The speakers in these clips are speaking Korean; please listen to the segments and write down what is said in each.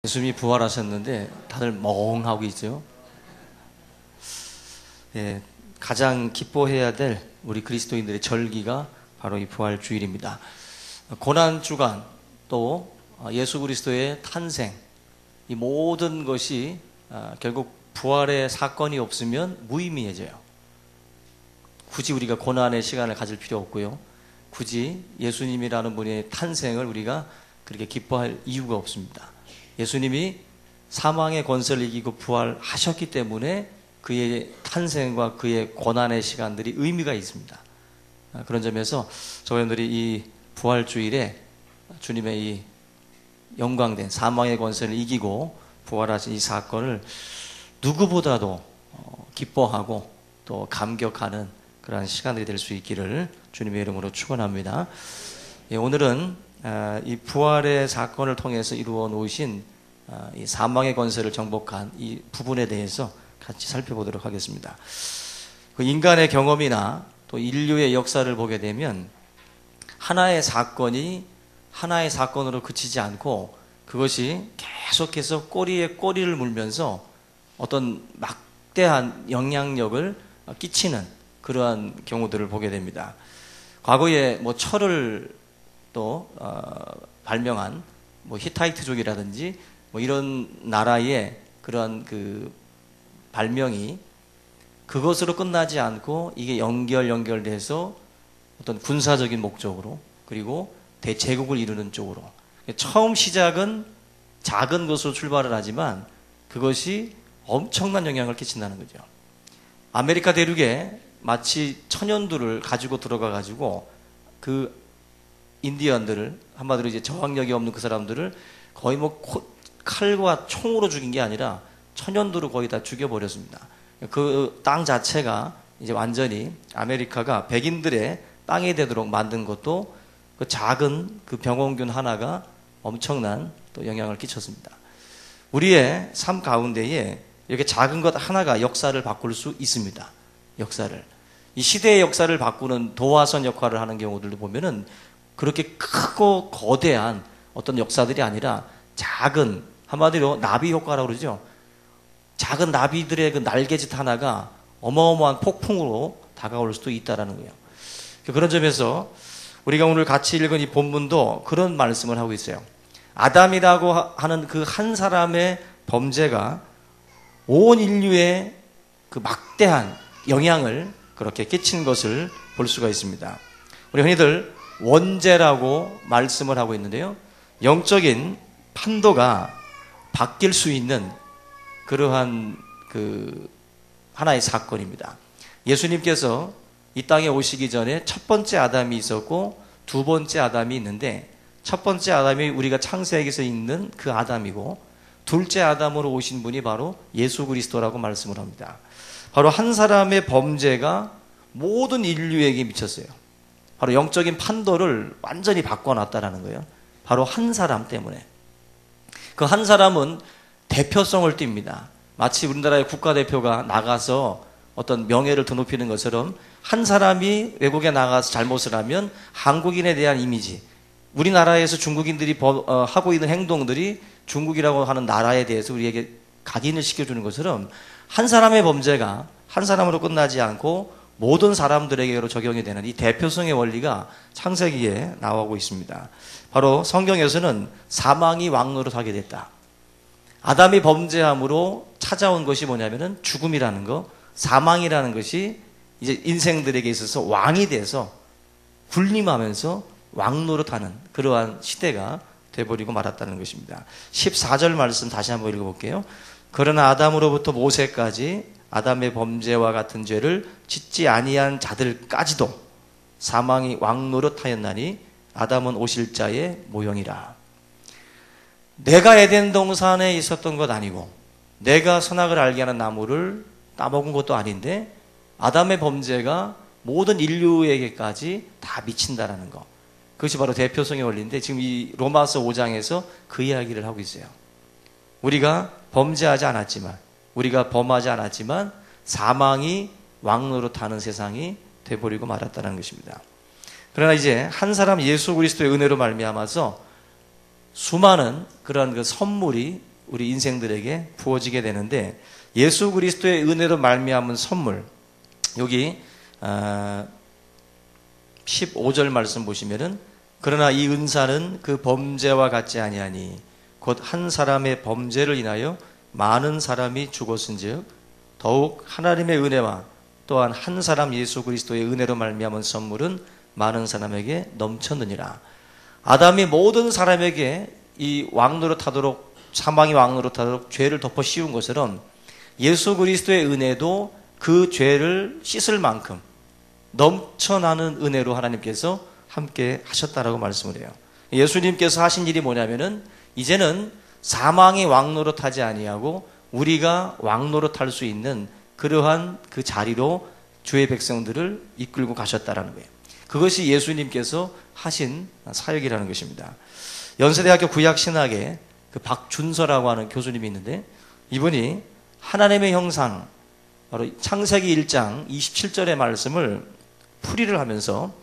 예수님이 부활하셨는데 다들 멍하고 있죠. 예, 가장 기뻐해야 될 우리 그리스도인들의 절기가 바로 이 부활 주일입니다. 고난 주간 또 예수 그리스도의 탄생, 이 모든 것이 결국 부활의 사건이 없으면 무의미해져요. 굳이 우리가 고난의 시간을 가질 필요 없고요. 굳이 예수님이라는 분의 탄생을 우리가 그렇게 기뻐할 이유가 없습니다. 예수님이 사망의 권세를 이기고 부활하셨기 때문에 그의 탄생과 그의 고난의 시간들이 의미가 있습니다. 그런 점에서 저희들이 이 부활주일에 주님의 이 영광된 사망의 권세를 이기고 부활하신 이 사건을 누구보다도 기뻐하고 또 감격하는 그러한 시간들이 될 수 있기를 주님의 이름으로 축원합니다. 오늘은 이 부활의 사건을 통해서 이루어 놓으신 이 사망의 권세를 정복한 이 부분에 대해서 같이 살펴보도록 하겠습니다. 그 인간의 경험이나 또 인류의 역사를 보게 되면 하나의 사건이 하나의 사건으로 그치지 않고 그것이 계속해서 꼬리에 꼬리를 물면서 어떤 막대한 영향력을 끼치는 그러한 경우들을 보게 됩니다. 과거에 철을 또 발명한 히타이트족이라든지 이런 나라의 그러한 그 발명이 그것으로 끝나지 않고 이게 연결돼서 어떤 군사적인 목적으로 그리고 대제국을 이루는 쪽으로, 처음 시작은 작은 것으로 출발을 하지만 그것이 엄청난 영향을 끼친다는 거죠. 아메리카 대륙에 마치 천연두를 가지고 들어가 가지고 그 인디언들을, 한마디로 이제 저항력이 없는 그 사람들을 거의 칼과 총으로 죽인 게 아니라 천연두로 거의 다 죽여버렸습니다. 그 땅 자체가 이제 완전히 아메리카가 백인들의 땅이 되도록 만든 것도 그 작은 그 병원균 하나가 엄청난 또 영향을 끼쳤습니다. 우리의 삶 가운데에 이렇게 작은 것 하나가 역사를 바꿀 수 있습니다. 역사를. 이 시대의 역사를 바꾸는 도화선 역할을 하는 경우들도 보면은 그렇게 크고 거대한 어떤 역사들이 아니라 작은, 한마디로 나비 효과라고 그러죠. 작은 나비들의 그 날개짓 하나가 어마어마한 폭풍으로 다가올 수도 있다라는 거예요. 그런 점에서 우리가 오늘 같이 읽은 이 본문도 그런 말씀을 하고 있어요. 아담이라고 하는 그 한 사람의 범죄가 온 인류에 그 막대한 영향을 그렇게 끼친 것을 볼 수가 있습니다. 우리 흔히들 원죄라고 말씀을 하고 있는데요. 영적인 판도가 바뀔 수 있는 그러한 그 하나의 사건입니다. 예수님께서 이 땅에 오시기 전에 첫 번째 아담이 있었고 두 번째 아담이 있는데, 첫 번째 아담이 우리가 창세기에서 있는 그 아담이고 둘째 아담으로 오신 분이 바로 예수 그리스도라고 말씀을 합니다. 바로 한 사람의 범죄가 모든 인류에게 미쳤어요. 바로 영적인 판도를 완전히 바꿔놨다라는 거예요. 바로 한 사람 때문에. 그 한 사람은 대표성을 띱니다. 마치 우리나라의 국가대표가 나가서 어떤 명예를 드높이는 것처럼 한 사람이 외국에 나가서 잘못을 하면 한국인에 대한 이미지, 우리나라에서 중국인들이 하고 있는 행동들이 중국이라고 하는 나라에 대해서 우리에게 각인을 시켜주는 것처럼 한 사람의 범죄가 한 사람으로 끝나지 않고 모든 사람들에게로 적용이 되는 이 대표성의 원리가 창세기에 나오고 있습니다. 바로 성경에서는 사망이 왕노릇하게 됐다. 아담이 범죄함으로 찾아온 것이 뭐냐면은 죽음이라는 거, 사망이라는 것이 이제 인생들에게 있어서 왕이 돼서 군림하면서 왕노릇하는 그러한 시대가 돼버리고 말았다는 것입니다. 14절 말씀 다시 한번 읽어볼게요. 그러나 아담으로부터 모세까지 아담의 범죄와 같은 죄를 짓지 아니한 자들까지도 사망이 왕노릇하였나니 아담은 오실 자의 모형이라. 내가 에덴 동산에 있었던 것 아니고 내가 선악을 알게 하는 나무를 따먹은 것도 아닌데 아담의 범죄가 모든 인류에게까지 다 미친다라는 것, 그것이 바로 대표성의 원리인데 지금 이 로마서 5장에서 그 이야기를 하고 있어요. 우리가 범죄하지 않았지만, 우리가 범하지 않았지만 사망이 왕노릇하는 세상이 돼버리고 말았다는 것입니다. 그러나 이제 한 사람 예수 그리스도의 은혜로 말미암아서 수많은 그런 그 선물이 우리 인생들에게 부어지게 되는데, 예수 그리스도의 은혜로 말미암은 선물, 여기 15절 말씀 보시면은, 그러나 이 은사는 그 범죄와 같지 아니하니 곧 한 사람의 범죄를 인하여 많은 사람이 죽었은즉 더욱 하나님의 은혜와 또한 한 사람 예수 그리스도의 은혜로 말미암은 선물은 많은 사람에게 넘쳤느니라. 아담이 모든 사람에게 이 왕노릇하도록, 사망이 왕노릇하도록 죄를 덮어 씌운 것처럼 예수 그리스도의 은혜도 그 죄를 씻을 만큼 넘쳐나는 은혜로 하나님께서 함께 하셨다라고 말씀을 해요. 예수님께서 하신 일이 뭐냐면은, 이제는 사망이 왕노릇하지 아니하고 우리가 왕노릇할 수 있는 그러한 그 자리로 주의 백성들을 이끌고 가셨다라는 거예요. 그것이 예수님께서 하신 사역이라는 것입니다. 연세대학교 구약신학에 그 박준서라고 하는 교수님이 있는데, 이분이 하나님의 형상, 바로 창세기 1장 27절의 말씀을 풀이를 하면서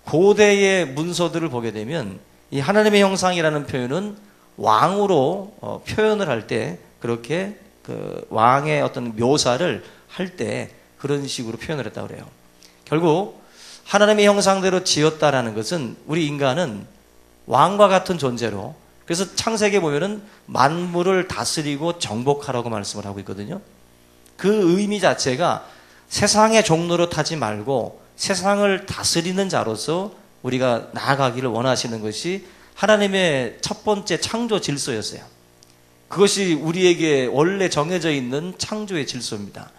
고대의 문서들을 보게 되면 이 하나님의 형상이라는 표현은 왕으로 표현을 할 때, 그렇게 그 왕의 어떤 묘사를 할 때 그런 식으로 표현을 했다고 그래요. 결국 하나님의 형상대로 지었다라는 것은 우리 인간은 왕과 같은 존재로, 그래서 창세기에 보면은 만물을 다스리고 정복하라고 말씀을 하고 있거든요. 그 의미 자체가 세상의 종로로 타지 말고 세상을 다스리는 자로서 우리가 나아가기를 원하시는 것이 하나님의 첫 번째 창조 질서였어요. 그것이 우리에게 원래 정해져 있는 창조의 질서입니다.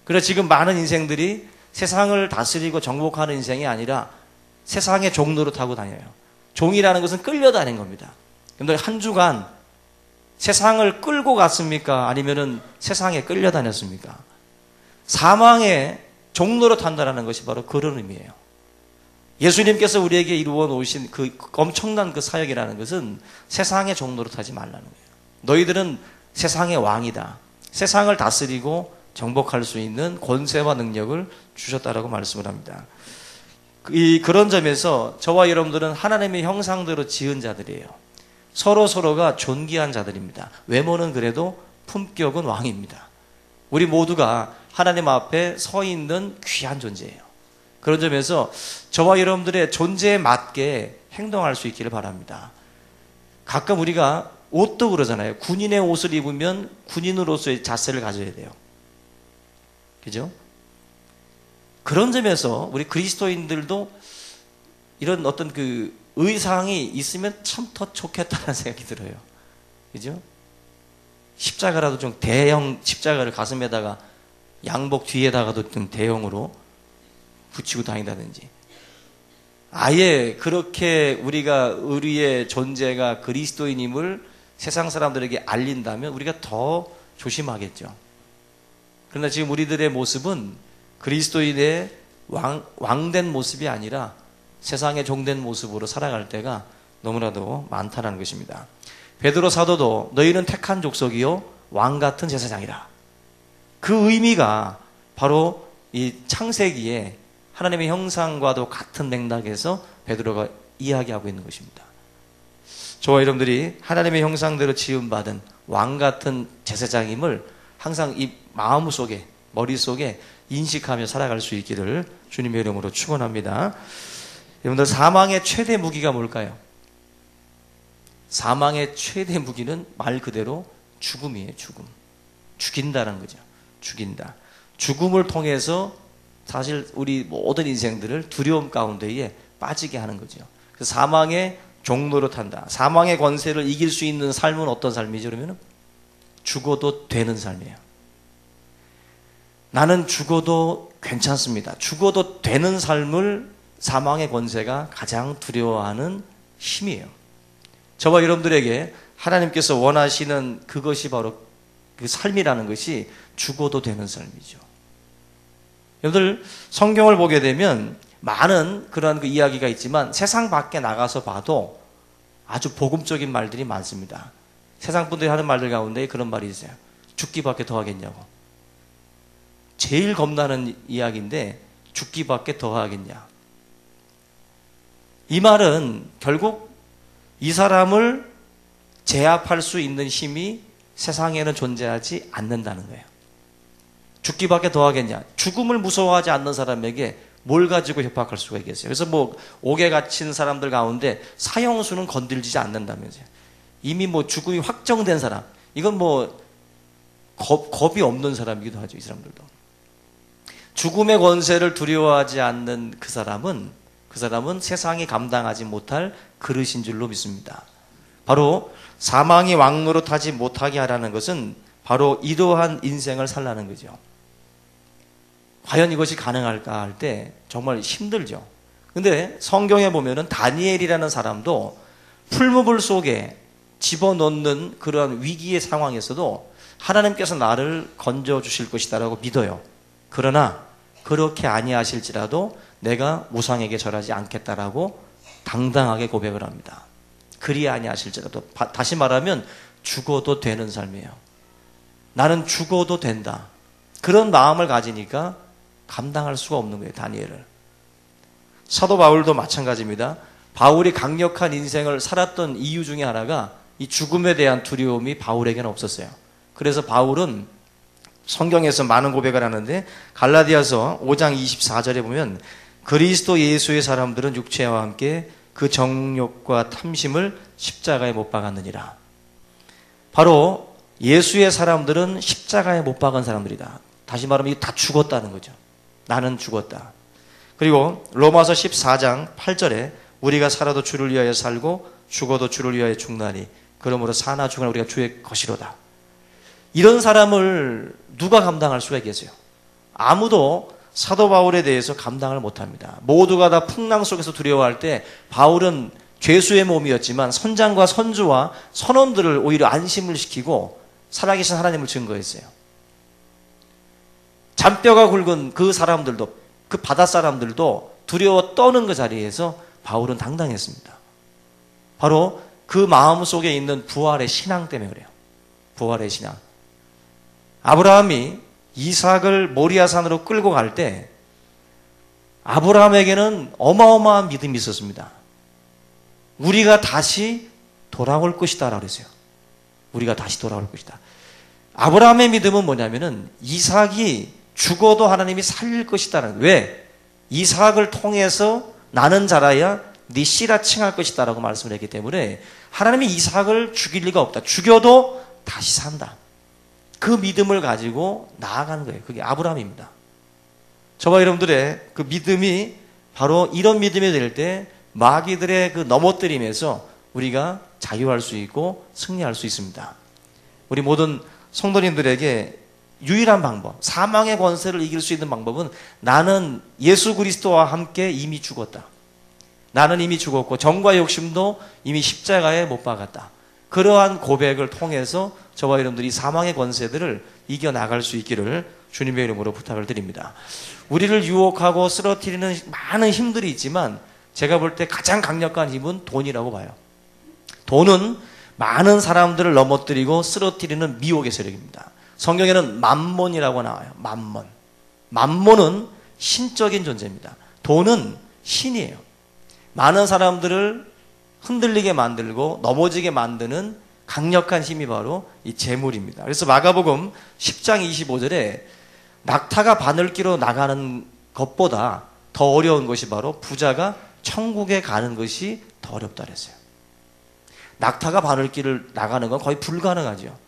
그래서 지금 많은 인생들이 세상을 다스리고 정복하는 인생이 아니라 세상의 종로로 타고 다녀요. 종이라는 것은 끌려다니는 겁니다. 근데 한 주간 세상을 끌고 갔습니까? 아니면은 세상에 끌려다녔습니까? 사망의 종로로 탄다라는 것이 바로 그런 의미예요. 예수님께서 우리에게 이루어 놓으신 그 엄청난 그 사역이라는 것은 세상의 종로로 타지 말라는 거예요. 너희들은 세상의 왕이다. 세상을 다스리고 정복할 수 있는 권세와 능력을 주셨다라고 말씀을 합니다. 그런 점에서 저와 여러분들은 하나님의 형상대로 지은 자들이에요. 서로가 존귀한 자들입니다. 외모는 그래도 품격은 왕입니다. 우리 모두가 하나님 앞에 서 있는 귀한 존재예요. 그런 점에서 저와 여러분들의 존재에 맞게 행동할 수 있기를 바랍니다. 가끔 우리가 옷도 그러잖아요. 군인의 옷을 입으면 군인으로서의 자세를 가져야 돼요. 그죠? 그런 점에서 우리 그리스도인들도 이런 어떤 그 의상이 있으면 참 더 좋겠다는 생각이 들어요. 그죠? 십자가라도 좀 대형 십자가를 가슴에다가 양복 뒤에다가도 좀 대형으로 붙이고 다닌다든지, 아예 그렇게 우리의 존재가 그리스도인임을 세상 사람들에게 알린다면 우리가 더 조심하겠죠. 그러나 지금 우리들의 모습은 그리스도인의 왕된 모습이 아니라 세상의 종된 모습으로 살아갈 때가 너무나도 많다는 것입니다. 베드로 사도도 너희는 택한 족속이요 왕 같은 제사장이라. 그 의미가 바로 이 창세기에 하나님의 형상과도 같은 맥락에서 베드로가 이야기하고 있는 것입니다. 저와 여러분들이 하나님의 형상대로 지음받은 왕 같은 제사장임을 항상 이 마음속에, 머릿속에 인식하며 살아갈 수 있기를 주님의 이름으로 축원합니다. 여러분들, 사망의 최대 무기가 뭘까요? 사망의 최대 무기는 말 그대로 죽음이에요. 죽음. 죽인다는 거죠. 죽인다. 죽음을 통해서 사실 우리 모든 인생들을 두려움 가운데에 빠지게 하는 거죠. 그래서 사망의 종로로 탄다. 사망의 권세를 이길 수 있는 삶은 어떤 삶이죠? 그러면 죽어도 되는 삶이에요. 나는 죽어도 괜찮습니다. 죽어도 되는 삶을 사망의 권세가 가장 두려워하는 힘이에요. 저와 여러분들에게 하나님께서 원하시는 그것이 바로 그 삶이라는 것이 죽어도 되는 삶이죠. 여러분들, 성경을 보게 되면 많은 그런 그 이야기가 있지만 세상 밖에 나가서 봐도 아주 복음적인 말들이 많습니다. 세상 분들이 하는 말들 가운데 그런 말이 있어요. 죽기밖에 더 하겠냐고. 제일 겁나는 이야기인데 죽기밖에 더 하겠냐. 이 말은 결국 이 사람을 제압할 수 있는 힘이 세상에는 존재하지 않는다는 거예요. 죽기밖에 더 하겠냐. 죽음을 무서워하지 않는 사람에게 뭘 가지고 협박할 수가 있겠어요. 그래서 뭐 옥에 갇힌 사람들 가운데 사형수는 건들지 않는다면서요. 이미 뭐 죽음이 확정된 사람, 이건 뭐 겁이 없는 사람이기도 하죠. 이 사람들도. 죽음의 권세를 두려워하지 않는 그 사람은 세상이 감당하지 못할 그릇인 줄로 믿습니다. 바로 사망이 왕노릇하지 못하게 하라는 것은 바로 이러한 인생을 살라는 거죠. 과연 이것이 가능할까 할 때 정말 힘들죠. 근데 성경에 보면은 다니엘이라는 사람도 풀무불 속에 집어넣는 그러한 위기의 상황에서도 하나님께서 나를 건져주실 것이다라고 믿어요. 그러나 그렇게 아니하실지라도 내가 우상에게 절하지 않겠다라고 당당하게 고백을 합니다. 그리 아니하실지라도, 다시 말하면 죽어도 되는 삶이에요. 나는 죽어도 된다. 그런 마음을 가지니까 감당할 수가 없는 거예요, 다니엘을. 사도 바울도 마찬가지입니다. 바울이 강력한 인생을 살았던 이유 중에 하나가 이 죽음에 대한 두려움이 바울에게는 없었어요. 그래서 바울은 성경에서 많은 고백을 하는데 갈라디아서 5장 24절에 보면 그리스도 예수의 사람들은 육체와 함께 그 정욕과 탐심을 십자가에 못 박았느니라. 바로 예수의 사람들은 십자가에 못 박은 사람들이다. 다시 말하면 이게 다 죽었다는 거죠. 나는 죽었다. 그리고 로마서 14장 8절에 우리가 살아도 주를 위하여 살고 죽어도 주를 위하여 죽나니 그러므로 사나 죽으나 우리가 주의 것이로다. 이런 사람을 누가 감당할 수가 있겠어요? 아무도 사도 바울에 대해서 감당을 못합니다. 모두가 다 풍랑 속에서 두려워할 때 바울은 죄수의 몸이었지만 선장과 선주와 선원들을 오히려 안심을 시키고 살아계신 하나님을 증거했어요. 잔뼈가 굵은 그 사람들도, 그 바다 사람들도 두려워 떠는 그 자리에서 바울은 당당했습니다. 바로 그 마음 속에 있는 부활의 신앙 때문에 그래요. 부활의 신앙. 아브라함이 이삭을 모리아산으로 끌고 갈 때 아브라함에게는 어마어마한 믿음이 있었습니다. 우리가 다시 돌아올 것이다 라고 그랬어요. 우리가 다시 돌아올 것이다. 아브라함의 믿음은 뭐냐면은 이삭이 죽어도 하나님이 살릴 것이다라는, 왜? 이삭을 통해서 나는 자라야 네 씨라 칭할 것이다 라고 말씀을 했기 때문에 하나님이 이삭을 죽일 리가 없다. 죽여도 다시 산다. 그 믿음을 가지고 나아가는 거예요. 그게 아브라함입니다. 저와 여러분들의 그 믿음이 바로 이런 믿음이 될 때 마귀들의 그 넘어뜨림에서 우리가 자유할 수 있고 승리할 수 있습니다. 우리 모든 성도님들에게 유일한 방법, 사망의 권세를 이길 수 있는 방법은 나는 예수 그리스도와 함께 이미 죽었다. 나는 이미 죽었고 정과 욕심도 이미 십자가에 못 박았다. 그러한 고백을 통해서 저와 여러분들이 사망의 권세들을 이겨나갈 수 있기를 주님의 이름으로 부탁을 드립니다. 우리를 유혹하고 쓰러뜨리는 많은 힘들이 있지만 제가 볼 때 가장 강력한 힘은 돈이라고 봐요. 돈은 많은 사람들을 넘어뜨리고 쓰러뜨리는 미혹의 세력입니다. 성경에는 맘몬이라고 나와요. 맘몬. 맘몬은 신적인 존재입니다. 돈은 신이에요. 많은 사람들을 흔들리게 만들고 넘어지게 만드는 강력한 힘이 바로 이 재물입니다. 그래서 마가복음 10장 25절에 낙타가 바늘기로 나가는 것보다 더 어려운 것이 바로 부자가 천국에 가는 것이 더 어렵다 그랬어요. 낙타가 바늘길을 나가는 건 거의 불가능하죠.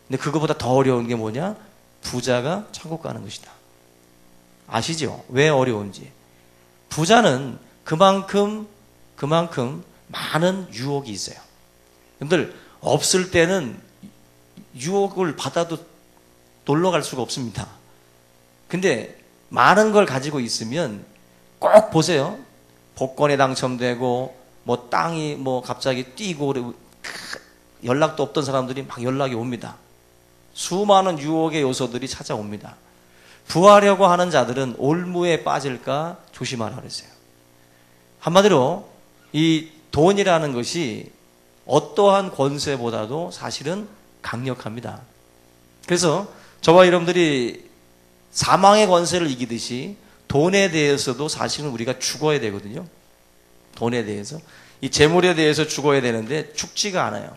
근데 그거보다 더 어려운 게 뭐냐? 부자가 천국 가는 것이다. 아시죠? 왜 어려운지. 부자는 그만큼 많은 유혹이 있어요. 여러분들 없을 때는 유혹을 받아도 놀러 갈 수가 없습니다. 근데 많은 걸 가지고 있으면 꼭 보세요. 복권에 당첨되고 뭐 땅이 뭐 갑자기 뛰고 연락도 없던 사람들이 막 연락이 옵니다. 수많은 유혹의 요소들이 찾아옵니다. 부하려고 하는 자들은 올무에 빠질까 조심하라 그랬어요. 한마디로 이 돈이라는 것이 어떠한 권세보다도 사실은 강력합니다. 그래서 저와 여러분들이 사망의 권세를 이기듯이 돈에 대해서도 사실은 우리가 죽어야 되거든요. 돈에 대해서. 이 재물에 대해서 죽어야 되는데 죽지가 않아요.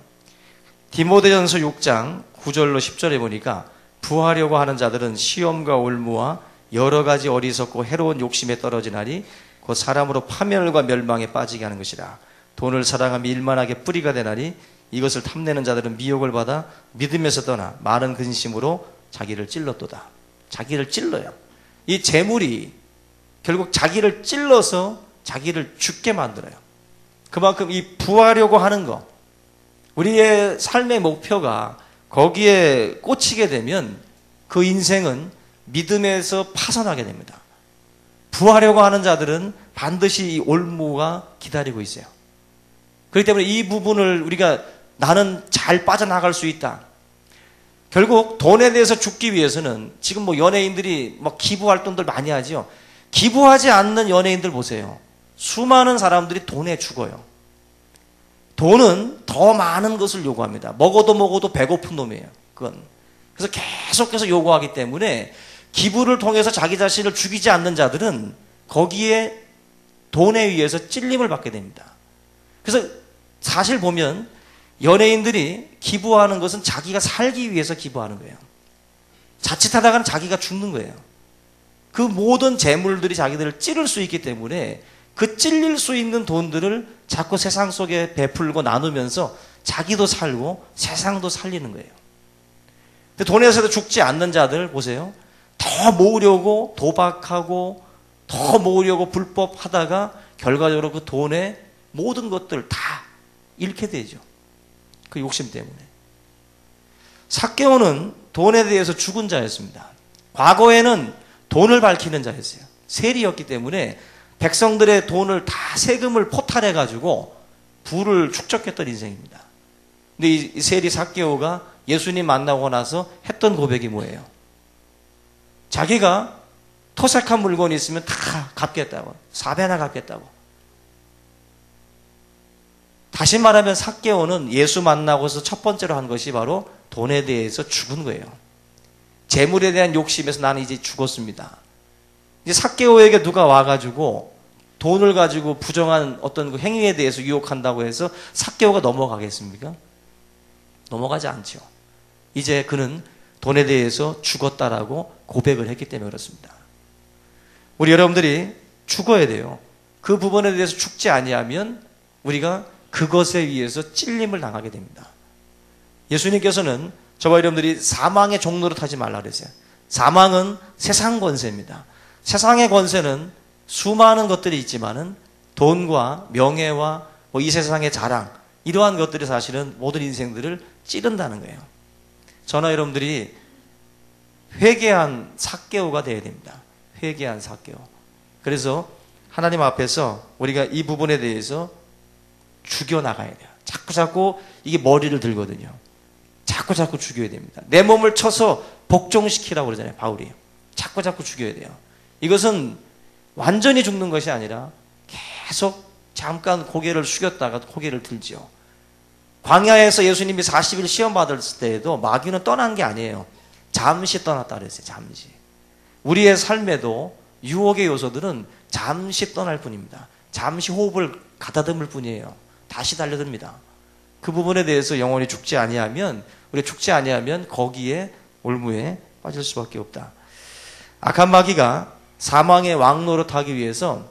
디모데전서 6장 9절로 10절에 보니까 부하려고 하는 자들은 시험과 올무와 여러 가지 어리석고 해로운 욕심에 떨어지나니 곧 사람으로 파멸과 멸망에 빠지게 하는 것이라. 돈을 사랑하며 일만하게 뿌리가 되나니 이것을 탐내는 자들은 미혹을 받아 믿음에서 떠나 많은 근심으로 자기를 찔렀도다. 자기를 찔러요. 이 재물이 결국 자기를 찔러서 자기를 죽게 만들어요. 그만큼 이 부하려고 하는 거, 우리의 삶의 목표가 거기에 꽂히게 되면 그 인생은 믿음에서 파산하게 됩니다. 부하려고 하는 자들은 반드시 이 올무가 기다리고 있어요. 그렇기 때문에 이 부분을 우리가 나는 잘 빠져나갈 수 있다. 결국 돈에 대해서 죽기 위해서는 지금 뭐 연예인들이 막 기부 활동들 많이 하죠. 기부하지 않는 연예인들 보세요. 수많은 사람들이 돈에 죽어요. 돈은 더 많은 것을 요구합니다. 먹어도 배고픈 놈이에요. 그건. 그래서 계속해서 요구하기 때문에 기부를 통해서 자기 자신을 죽이지 않는 자들은 거기에 돈에 의해서 찔림을 받게 됩니다. 그래서 사실 보면 연예인들이 기부하는 것은 자기가 살기 위해서 기부하는 거예요. 자칫하다가는 자기가 죽는 거예요. 그 모든 재물들이 자기들을 찌를 수 있기 때문에 그 찔릴 수 있는 돈들을 자꾸 세상 속에 베풀고 나누면서 자기도 살고 세상도 살리는 거예요. 근데 돈에서도 죽지 않는 자들 보세요. 더 모으려고 도박하고 더 모으려고 불법 하다가 결과적으로 그 돈의 모든 것들 다 잃게 되죠. 그 욕심 때문에. 삭개오는 돈에 대해서 죽은 자였습니다. 과거에는 돈을 밝히는 자였어요. 세리였기 때문에 백성들의 돈을 다 세금을 포탈해가지고 부를 축적했던 인생입니다. 근데 이 세리 삭개오가 예수님 만나고 나서 했던 고백이 뭐예요? 자기가 토색한 물건이 있으면 다 갚겠다고. 4배나 갚겠다고. 다시 말하면 삭개오는 예수 만나고서 첫 번째로 한 것이 바로 돈에 대해서 죽은 거예요. 재물에 대한 욕심에서 나는 이제 죽었습니다. 이제 삭개오에게 누가 와가지고 돈을 가지고 부정한 어떤 그 행위에 대해서 유혹한다고 해서 삭개오가 넘어가겠습니까? 넘어가지 않죠. 이제 그는 돈에 대해서 죽었다라고 고백을 했기 때문에 그렇습니다. 우리 여러분들이 죽어야 돼요. 그 부분에 대해서 죽지 아니하면 우리가 그것에 의해서 찔림을 당하게 됩니다. 예수님께서는 저와 여러분들이 사망의 종로로 타지 말라 그랬어요. 사망은 세상 권세입니다. 세상의 권세는 수많은 것들이 있지만은 돈과 명예와 뭐 이 세상의 자랑, 이러한 것들이 사실은 모든 인생들을 찌른다는 거예요. 저나 여러분들이 회개한 삭개오가 되어야 됩니다. 회개한 삭개오. 그래서 하나님 앞에서 우리가 이 부분에 대해서 죽여나가야 돼요. 자꾸 이게 머리를 들거든요. 자꾸 죽여야 됩니다. 내 몸을 쳐서 복종시키라고 그러잖아요, 바울이. 자꾸 죽여야 돼요. 이것은 완전히 죽는 것이 아니라 계속 잠깐 고개를 숙였다가 고개를 들죠. 광야에서 예수님이 40일 시험 받았을 때에도 마귀는 떠난 게 아니에요. 잠시 떠났다 그랬어요. 잠시. 우리의 삶에도 유혹의 요소들은 잠시 떠날 뿐입니다. 잠시 호흡을 가다듬을 뿐이에요. 다시 달려듭니다. 그 부분에 대해서 영원히 죽지 아니하면, 우리가 죽지 아니하면 거기에 올무에 빠질 수밖에 없다. 악한 마귀가 사망의 왕노릇하기 위해서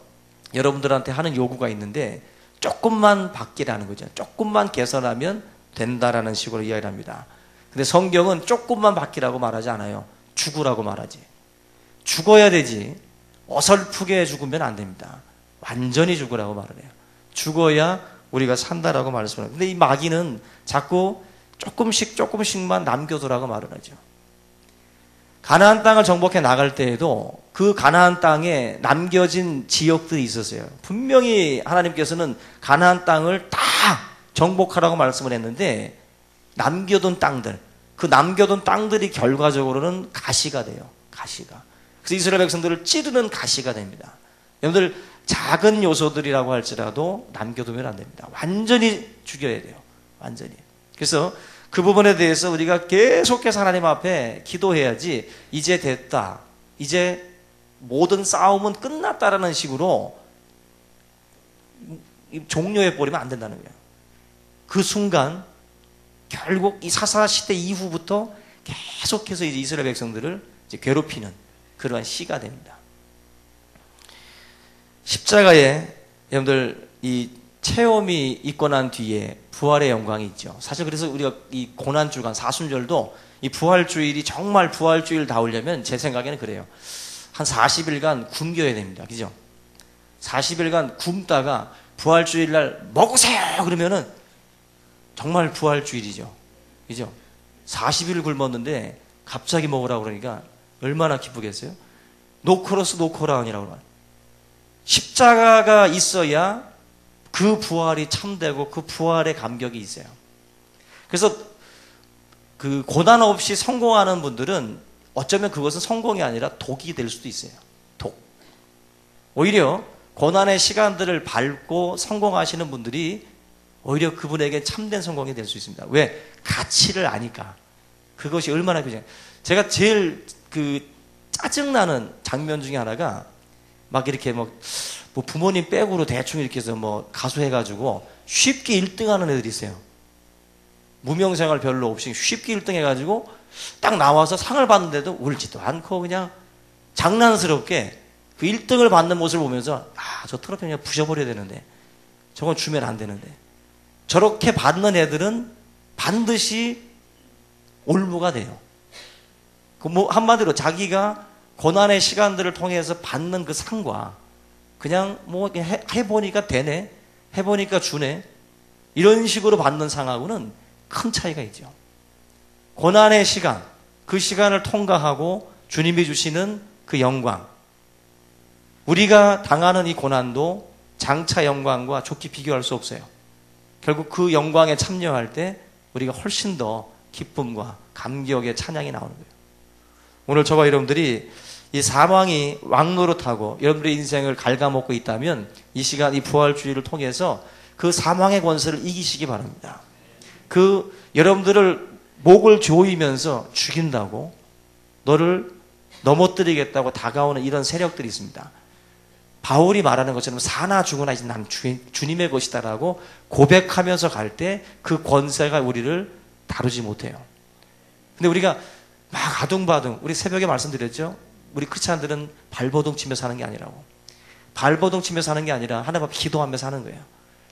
여러분들한테 하는 요구가 있는데 조금만 바뀌라는 거죠. 조금만 개선하면 된다라는 식으로 이야기를 합니다. 근데 성경은 조금만 바뀌라고 말하지 않아요. 죽으라고 말하지. 죽어야 되지. 어설프게 죽으면 안 됩니다. 완전히 죽으라고 말을 해요. 죽어야 우리가 산다라고 말씀을 해요. 근데 이 마귀는 자꾸 조금씩만 남겨두라고 말을 하죠. 가나안 땅을 정복해 나갈 때에도 그 가나안 땅에 남겨진 지역들이 있었어요. 분명히 하나님께서는 가나안 땅을 다 정복하라고 말씀을 했는데 남겨둔 땅들, 그 남겨둔 땅들이 결과적으로는 가시가 돼요. 가시가. 그래서 이스라엘 백성들을 찌르는 가시가 됩니다. 여러분들 작은 요소들이라고 할지라도 남겨두면 안 됩니다. 완전히 죽여야 돼요. 완전히. 그래서 그 부분에 대해서 우리가 계속해서 하나님 앞에 기도해야지 이제 됐다. 이제 모든 싸움은 끝났다라는 식으로 종료해버리면 안 된다는 거예요. 그 순간 결국 이 사사 시대 이후부터 계속해서 이제 이스라엘 백성들을 이제 괴롭히는 그러한 시가 됩니다. 십자가에 여러분들 이 체험이 있고 난 뒤에 부활의 영광이 있죠. 사실 그래서 우리가 이 고난주간 사순절도 이 부활주일이 정말 부활주일 다우려면 제 생각에는 그래요. 한 40일간 굶겨야 됩니다. 그죠? 40일간 굶다가 부활주일 날 먹으세요! 그러면은 정말 부활주일이죠. 그죠? 40일 굶었는데 갑자기 먹으라고 그러니까 얼마나 기쁘겠어요? 노코로스 노코라운이라고 그래요. 십자가가 있어야 그 부활이 참되고 그 부활의 감격이 있어요. 그래서 그 고난 없이 성공하는 분들은 어쩌면 그것은 성공이 아니라 독이 될 수도 있어요. 독. 오히려 고난의 시간들을 밟고 성공하시는 분들이 오히려 그분에게 참된 성공이 될 수 있습니다. 왜? 가치를 아니까. 그것이 얼마나 제가 제일 그 짜증나는 장면 중에 하나가 막 이렇게 뭐 부모님 백으로 대충 이렇게 해서 뭐 가수해가지고 쉽게 1등 하는 애들이 있어요. 무명생활 별로 없이 쉽게 1등 해가지고 딱 나와서 상을 받는데도 울지도 않고 그냥 장난스럽게 그 1등을 받는 모습을 보면서 저 트로피 그냥 부셔버려야 되는데 저건 주면 안 되는데 저렇게 받는 애들은 반드시 올무가 돼요. 그 뭐 한마디로 자기가 고난의 시간들을 통해서 받는 그 상과 그냥 뭐 해보니까 되네, 해보니까 주네 이런 식으로 받는 상하고는 큰 차이가 있죠. 고난의 시간, 그 시간을 통과하고 주님이 주시는 그 영광, 우리가 당하는 이 고난도 장차 영광과 좋게 비교할 수 없어요. 결국 그 영광에 참여할 때 우리가 훨씬 더 기쁨과 감격의 찬양이 나오는 거예요. 오늘 저와 여러분들이 이 사망이 왕노릇하고 여러분들의 인생을 갉아먹고 있다면 이 시간, 이 부활주의를 통해서 그 사망의 권세를 이기시기 바랍니다. 그 여러분들을 목을 조이면서 죽인다고 너를 넘어뜨리겠다고 다가오는 이런 세력들이 있습니다. 바울이 말하는 것처럼 사나 죽으나 이제 난 주님의 것이다라고 고백하면서 갈 때 그 권세가 우리를 다루지 못해요. 근데 우리가 막 아둥바둥, 우리 새벽에 말씀드렸죠? 우리 크리스찬들은 발버둥 치며 사는 게 아니라고. 발버둥 치며 사는 게 아니라 하나님 앞에 기도하며 사는 거예요.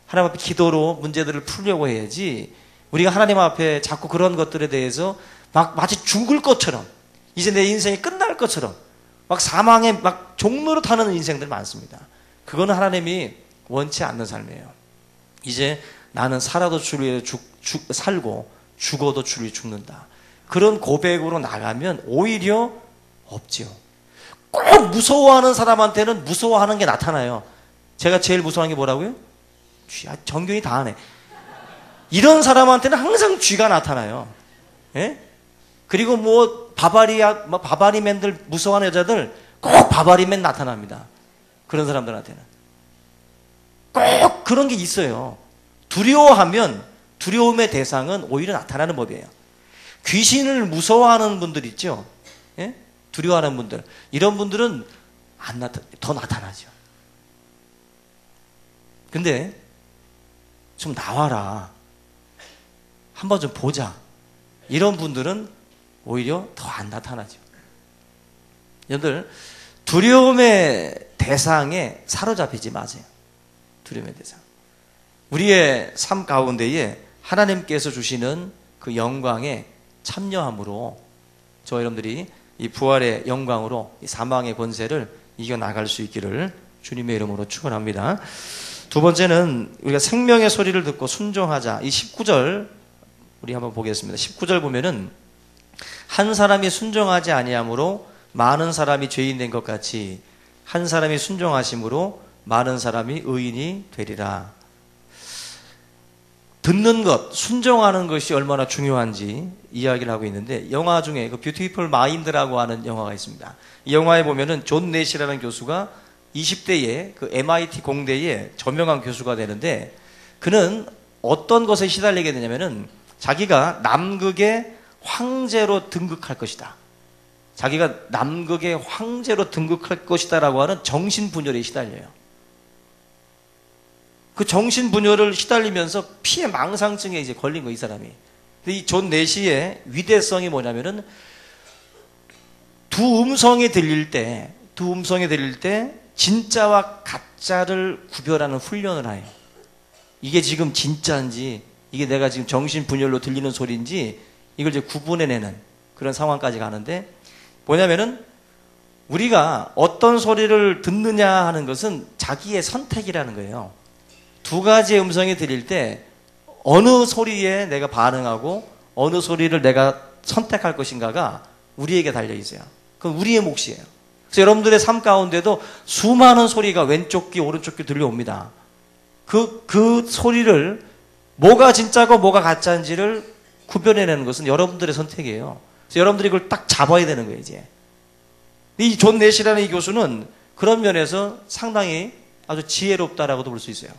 하나님 앞에 기도로 문제들을 풀려고 해야지 우리가 하나님 앞에 자꾸 그런 것들에 대해서 막 마치 죽을 것처럼 이제 내 인생이 끝날 것처럼 막 사망에 막 종로로 타는 인생들 많습니다. 그거는 하나님이 원치 않는 삶이에요. 이제 나는 살아도 주를 위해 살고 죽어도 주를 위해 죽는다. 그런 고백으로 나가면 오히려 없죠. 꼭 무서워하는 사람한테는 무서워하는 게 나타나요. 제가 제일 무서워하는 게 뭐라고요? 쥐야, 정경이 다 하네. 이런 사람한테는 항상 쥐가 나타나요. 예? 그리고 뭐 바바리맨들 무서워하는 여자들 꼭 바바리맨 나타납니다. 그런 사람들한테는 꼭 그런 게 있어요. 두려워하면 두려움의 대상은 오히려 나타나는 법이에요. 귀신을 무서워하는 분들 있죠. 예? 두려워하는 분들, 이런 분들은 더 나타나죠. 근데 좀 나와라, 한번 좀 보자, 이런 분들은 오히려 더 안 나타나죠. 여러분들 두려움의 대상에 사로잡히지 마세요. 두려움의 대상, 우리의 삶 가운데에 하나님께서 주시는 그 영광에 참여함으로 저 여러분들이 이 부활의 영광으로 이 사망의 권세를 이겨나갈 수 있기를 주님의 이름으로 축원합니다. 두 번째는 우리가 생명의 소리를 듣고 순종하자. 이 19절 우리 한번 보겠습니다. 19절 보면은 한 사람이 순종하지 아니함으로 많은 사람이 죄인 된 것 같이 한 사람이 순종하심으로 많은 사람이 의인이 되리라. 듣는 것, 순종하는 것이 얼마나 중요한지 이야기를 하고 있는데, 영화 중에 그 뷰티풀 마인드라고 하는 영화가 있습니다. 이 영화에 보면은 존 넷이라는 교수가 20대에 그 MIT 공대에 저명한 교수가 되는데, 그는 어떤 것에 시달리게 되냐면은 자기가 남극의 황제로 등극할 것이다, 자기가 남극의 황제로 등극할 것이다라고 하는 정신분열에 시달려요. 그 정신분열을 시달리면서 피해 망상증에 이제 걸린 거, 이 사람이. 근데 이 존 내시의 위대성이 뭐냐면은 두 음성이 들릴 때 진짜와 가짜를 구별하는 훈련을 해요. 이게 지금 진짜인지, 이게 내가 지금 정신분열로 들리는 소리인지, 이걸 이제 구분해내는 그런 상황까지 가는데, 뭐냐면은 우리가 어떤 소리를 듣느냐 하는 것은 자기의 선택이라는 거예요. 두 가지의 음성이 들릴 때 어느 소리에 내가 반응하고 어느 소리를 내가 선택할 것인가가 우리에게 달려 있어요. 그건 우리의 몫이에요. 그래서 여러분들의 삶 가운데도 수많은 소리가 왼쪽 귀, 오른쪽 귀 들려옵니다. 그 소리를 뭐가 진짜고 뭐가 가짜인지를 구별해내는 것은 여러분들의 선택이에요. 그래서 여러분들이 그걸 딱 잡아야 되는 거예요, 이제. 이 존 내시라는 이 교수는 그런 면에서 상당히 아주 지혜롭다라고도 볼 수 있어요.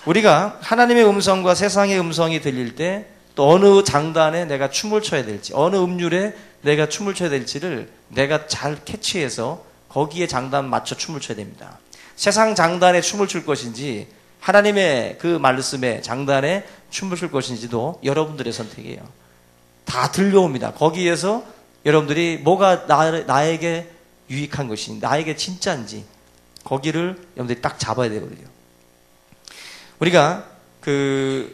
우리가 하나님의 음성과 세상의 음성이 들릴 때 또 어느 장단에 내가 춤을 춰야 될지, 어느 음률에 내가 춤을 춰야 될지를 내가 잘 캐치해서 거기에 장단 맞춰 춤을 춰야 됩니다. 세상 장단에 춤을 출 것인지 하나님의 그 말씀에 장단에 춤을 출 것인지도 여러분들의 선택이에요. 다 들려옵니다. 거기에서 여러분들이 뭐가 나에게 유익한 것인지, 나에게 진짜인지 거기를 여러분들이 딱 잡아야 되거든요. 우리가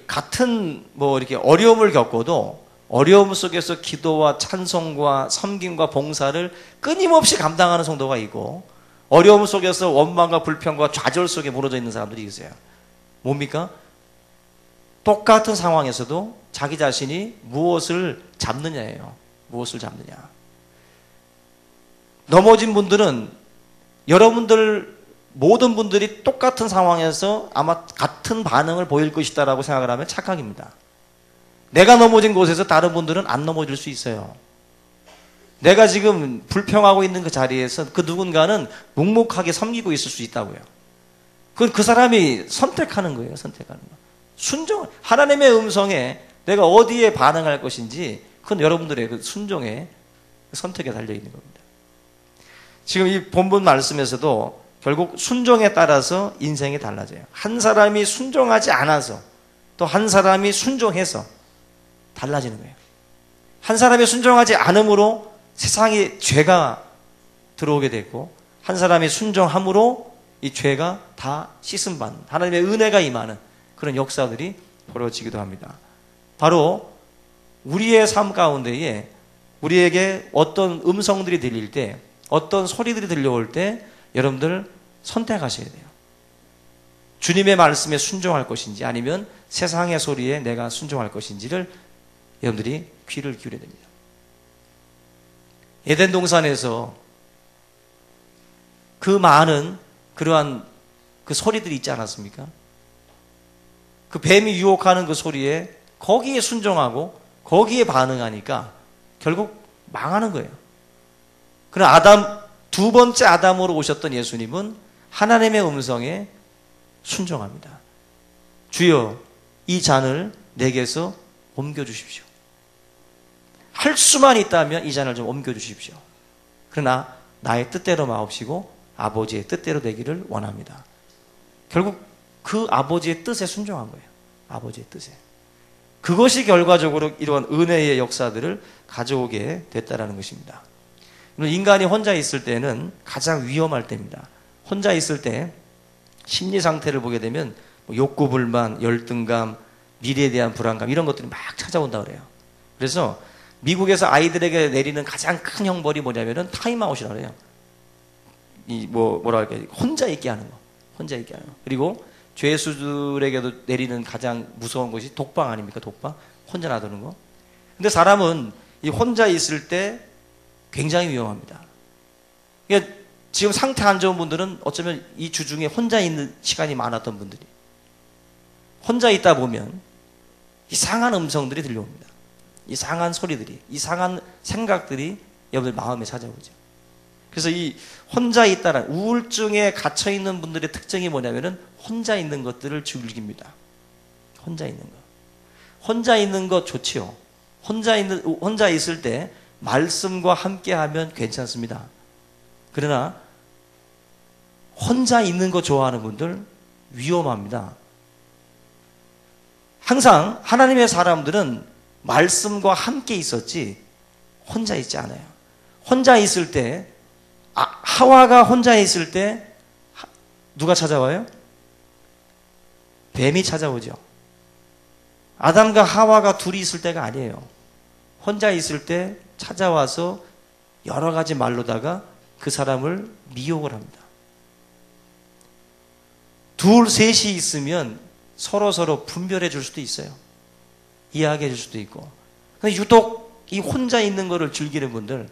같은 이렇게 어려움을 겪어도 어려움 속에서 기도와 찬송과 섬김과 봉사를 끊임없이 감당하는 성도가 있고, 어려움 속에서 원망과 불평과 좌절 속에 무너져 있는 사람들이 있어요. 뭡니까? 똑같은 상황에서도 자기 자신이 무엇을 잡느냐예요. 무엇을 잡느냐. 넘어진 분들은 여러분들 모든 분들이 똑같은 상황에서 아마 같은 반응을 보일 것이다라고 생각을 하면 착각입니다. 내가 넘어진 곳에서 다른 분들은 안 넘어질 수 있어요. 내가 지금 불평하고 있는 그 자리에서 그 누군가는 묵묵하게 섬기고 있을 수 있다고요. 그건 그 사람이 선택하는 거예요. 선택하는 거. 순종, 하나님의 음성에 내가 어디에 반응할 것인지 그건 여러분들의 그 순종의 선택에 달려 있는 겁니다. 지금 이 본문 말씀에서도 결국 순종에 따라서 인생이 달라져요. 한 사람이 순종하지 않아서 또 한 사람이 순종해서 달라지는 거예요. 한 사람이 순종하지 않음으로 세상에 죄가 들어오게 됐고, 한 사람이 순종함으로 이 죄가 다 씻음받는, 하나님의 은혜가 임하는 그런 역사들이 벌어지기도 합니다. 바로 우리의 삶 가운데에 우리에게 어떤 음성들이 들릴 때, 어떤 소리들이 들려올 때 여러분들 선택하셔야 돼요. 주님의 말씀에 순종할 것인지 아니면 세상의 소리에 내가 순종할 것인지를 여러분들이 귀를 기울여야 됩니다. 에덴 동산에서 그 많은 그러한 그 소리들이 있지 않았습니까? 그 뱀이 유혹하는 그 소리에 거기에 순종하고 거기에 반응하니까 결국 망하는 거예요. 그러나 두 번째 아담으로 오셨던 예수님은 하나님의 음성에 순종합니다. 주여, 이 잔을 내게서 옮겨주십시오. 할 수만 있다면 이 잔을 좀 옮겨주십시오. 그러나 나의 뜻대로 마옵시고 아버지의 뜻대로 되기를 원합니다. 결국 그 아버지의 뜻에 순종한 거예요. 아버지의 뜻에. 그것이 결과적으로 이러한 은혜의 역사들을 가져오게 됐다라는 것입니다. 인간이 혼자 있을 때는 가장 위험할 때입니다. 혼자 있을 때 심리 상태를 보게 되면 욕구 불만, 열등감, 미래에 대한 불안감 이런 것들이 막 찾아온다 그래요. 그래서 미국에서 아이들에게 내리는 가장 큰 형벌이 뭐냐면은 타임아웃이라고 해요. 혼자 있게 하는 거. 혼자 있게 하는 거. 그리고 죄수들에게도 내리는 가장 무서운 것이 독방 아닙니까? 독방. 혼자 놔두는 거. 근데 사람은 이 혼자 있을 때 굉장히 위험합니다. 그러니까 지금 상태 안 좋은 분들은 어쩌면 이 주 중에 혼자 있는 시간이 많았던 분들이 혼자 있다 보면 이상한 음성들이 들려옵니다. 이상한 소리들이, 이상한 생각들이 여러분들 마음에 찾아오죠. 그래서 이 혼자 있다는 우울증에 갇혀있는 분들의 특징이 뭐냐면은 혼자 있는 것들을 즐깁니다. 혼자 있는 것. 혼자 있는 것 좋지요. 혼자 있을 때 말씀과 함께 하면 괜찮습니다. 그러나 혼자 있는 거 좋아하는 분들 위험합니다. 항상 하나님의 사람들은 말씀과 함께 있었지 혼자 있지 않아요. 혼자 있을 때, 하와가 혼자 있을 때 누가 찾아와요? 뱀이 찾아오죠. 아담과 하와가 둘이 있을 때가 아니에요. 혼자 있을 때 찾아와서 여러 가지 말로다가 그 사람을 미혹을 합니다. 둘, 셋이 있으면 서로 분별해 줄 수도 있어요. 이해하게 해줄 수도 있고. 근데 유독 이 혼자 있는 거를 즐기는 분들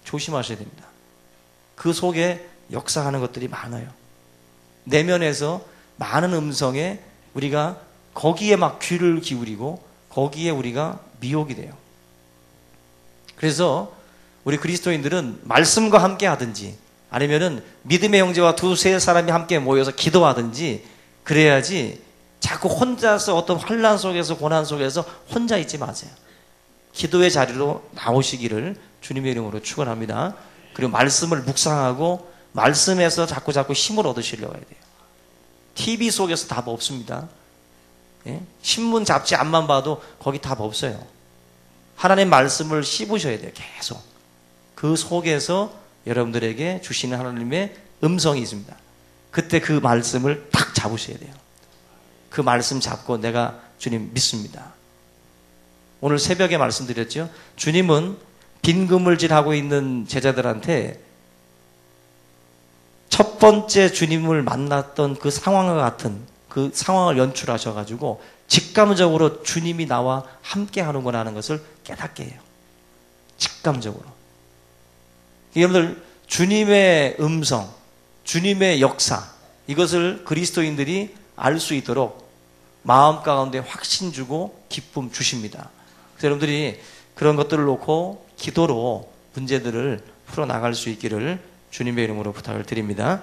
조심하셔야 됩니다. 그 속에 역사하는 것들이 많아요. 내면에서 많은 음성에 우리가 거기에 막 귀를 기울이고 거기에 우리가 미혹이 돼요. 그래서 우리 그리스도인들은 말씀과 함께 하든지 아니면은 믿음의 형제와 두세 사람이 함께 모여서 기도하든지 그래야지 자꾸 혼자서 어떤 환난 속에서 고난 속에서 혼자 있지 마세요. 기도의 자리로 나오시기를 주님의 이름으로 축원합니다. 그리고 말씀을 묵상하고 말씀에서 자꾸 힘을 얻으시려고 해야 돼요. TV 속에서 답 없습니다. 예? 신문 잡지 앞만 봐도 거기 답 없어요. 하나님 말씀을 씹으셔야 돼요. 계속. 그 속에서 여러분들에게 주시는 하나님의 음성이 있습니다. 그때 그 말씀을 딱 잡으셔야 돼요. 그 말씀 잡고 내가 주님 믿습니다. 오늘 새벽에 말씀드렸죠. 주님은 빈금을질하고 있는 제자들한테 첫 번째 주님을 만났던 그 상황과 같은 그 상황을 연출하셔가지고 직감적으로 주님이 나와 함께 하는구나 하는 것을 깨닫게 해요. 직감적으로. 여러분들 주님의 음성, 주님의 역사 이것을 그리스도인들이 알 수 있도록 마음 가운데 확신 주고 기쁨 주십니다. 그래서 여러분들이 그런 것들을 놓고 기도로 문제들을 풀어나갈 수 있기를 주님의 이름으로 부탁을 드립니다.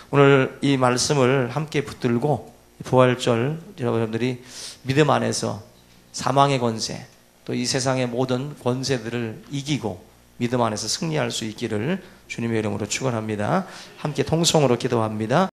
오늘 이 말씀을 함께 붙들고 부활절 여러분들이 믿음 안에서 사망의 권세 또 이 세상의 모든 권세들을 이기고 믿음 안에서 승리할 수 있기를 주님의 이름으로 축원합니다. 함께 통성으로 기도합니다.